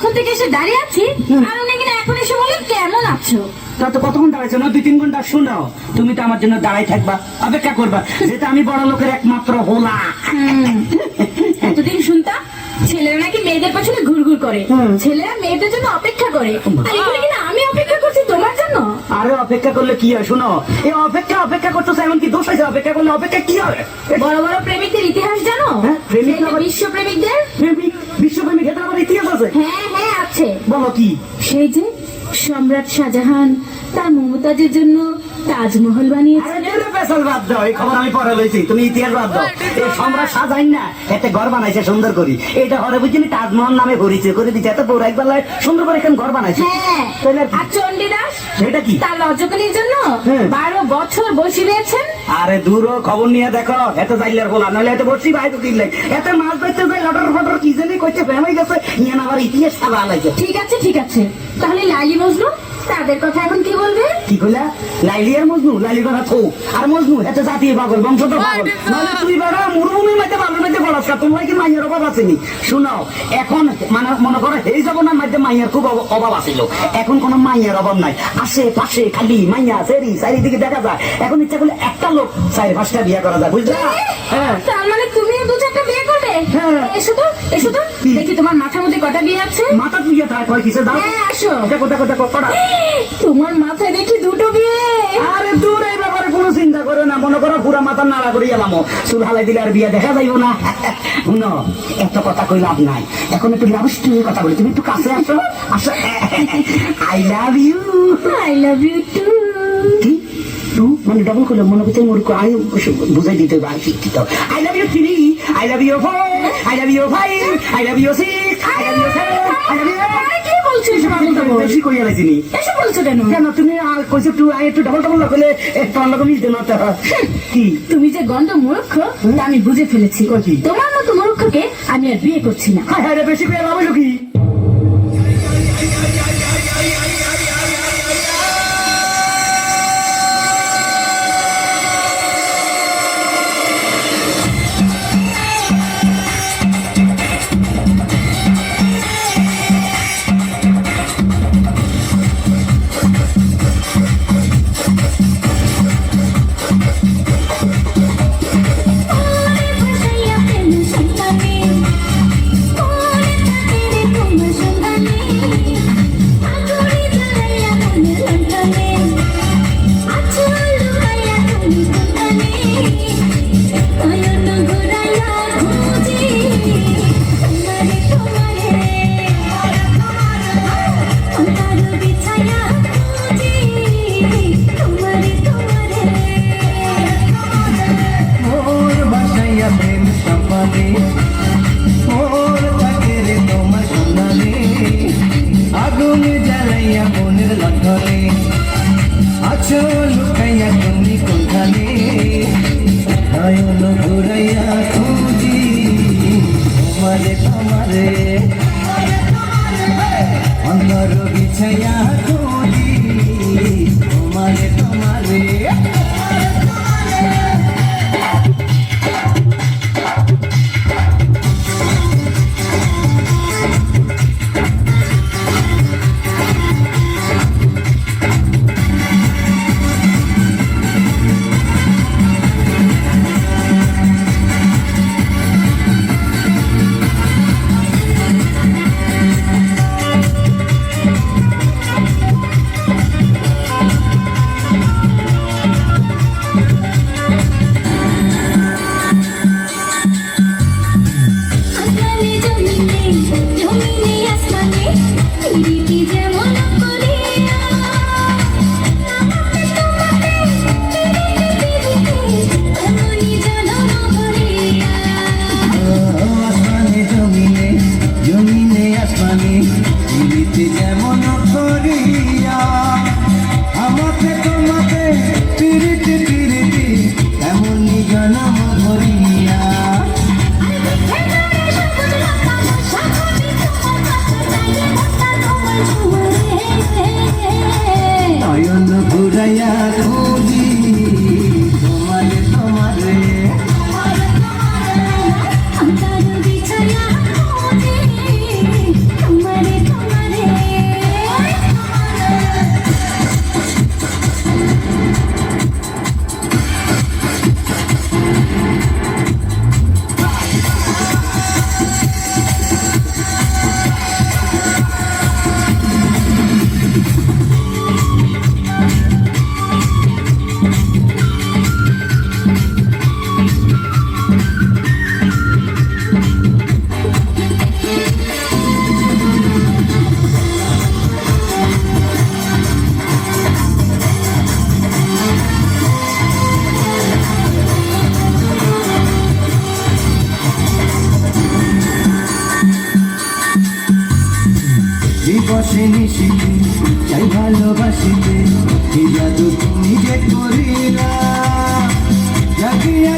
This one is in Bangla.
তখন থেকে এসে দাঁড়িয়ে আছি আর উনি কিনা এখন এসে বলে কেমন আছো। তা তো কতক্ষণ দাঁড়াইছো না? 2-3 ঘন্টা শুনো। তুমি তো আমার জন্য দাঁড়াই থাকবা, অপেক্ষা করবা, যেটা আমি বড় লোকের একমাত্র হোলা। এতদিন শুনতাম ছেলেরা নাকি মেয়েদের পেছনে ঘুরঘুর করে, ছেলেরা মেয়েদের জন্য অপেক্ষা করে, আর এখানে কিনা আমি অপেক্ষা করছি তোমার জন্য। আরে অপেক্ষা করলে কি হয়? শুনো, এই অপেক্ষা করতেছে, এমন কি দোষ আছে? অপেক্ষা করলে অপেক্ষা কি হয়? বড় বড় প্রেমিকদের ইতিহাস জানো? হ্যাঁ, প্রেমিক এই যে আবার- বিশ্ব প্রেমিকদের। বিশ্বপ্রেমিক ক্ষেত্রে আবার ইতিহাস আছে? হ্যাঁ আছে। বলো কি? সেই যে সম্রাট শাহজাহান তার মমতাজের জন্য তাজমহল বানিয়েছে। আরে দূরে পেছাল বাদ দাও, এই খবর আমি পরে লইছি, তুমি ইতিহাস বাদ দাও। এই সম্রাট শাহজাহান না এতে ঘর বানাইছে সুন্দর করি, এটা হরে বুঝিনি তাজমহল নামে পরিচয় করে দিচ্ছে, এত পৌরাহিক বেলায় সুন্দর করে এখানে ঘর বানাইছে। হ্যাঁ, তাহলে আর কি? আর চণ্ডীদাস সেটা কি? তার রজকালির জন্য হ্যাঁ। 12 বছর বসে রয়েছেন। আরে দূর হ, খবর নিয়ে দেখো, এত জাইলার বলা নইলে এত বসি ভাই তো কিনলে এত মাছ ধরতে যাই লটর ফটর কি জানি কইতে ফেমাই গেছে, নিয়ে আবার ইতিহাস খাওয়া আলাইছে। ঠিক আছে তাহলে লাইলি মজনু তাদের কথা এখন কি বলবে? কি কইলা? লাইলি আর মজনু? লাইলি কথা থো, আর মজনু এত জাতীয় পাগল, বংশধর পাগল, মানে তুই বেড়া মরুভূমির মধ্যে বাবার মধ্যে বলাস কা, তোমার কি মাইয়ের অভাব আসেনি? শুনো, এখন মানে মনে করো এই জগনের মধ্যে মাইয়ের খুব অভাব আছিল, এখন কোনো মাইয়ের অভাব নাই, আশেপাশে খালি মাইয়া সেরি চারিদিকে দেখা যায়, এখন ইচ্ছা করলে একটা লোক 4-5টা বিয়ে করা যায়, বুঝলা? হ্যাঁ, তার মানে তুমি 2-4টা বিয়ে করবে? হ্যাঁ। এসো তো দেখি তোমার মাথার মধ্যে কটা বিয়ে আছে। মাথা তুইয়া থাক, কয় কিসে দাও? হ্যাঁ, আসো। দেখো কটা। তোমার মাথায় দেখি 2টো বিয়ে। আরে দূর, এই ব্যাপারে কোনো চিন্তা করে না, মনে করো পুরা মাথা নাড়া করে এলাম, চুল হালাই দিলে আর বিয়ে দেখা যাইব না। শুনো, এত কথা কই লাভ নাই, এখন একটু লাভিষ্ট কথা বলি, তুমি একটু কাছে আসো। I love you. I love you too. কি টু মানে ডবল করলে মনে করছে মোর আই বুঝাই দিতে হবে, শিক্ষিত। I love you 3, I love you 4, I love you 5, I love you 6, I love you 7, I love you. কি বলছো এসব? বেশি কইয়া লাইছিনি এসব বলছো কেন? কেন? তুমি কইছো টু, আই একটু ডবল করলে তোমার লোক মিশ দেন কি? তুমি যে গন্ড মূর্খ তা আমি বুঝে ফেলেছি। কি? তোমার মতো মূর্খকে আমি আর বিয়ে করছি না। হ্যাঁ হ্যাঁ, বেশি করে লাভ হইলো কি? তোমারে বসে নিশিতে চাই ভালোবাসিতে কি জাদু তুমি যে করিলা জাগিয়া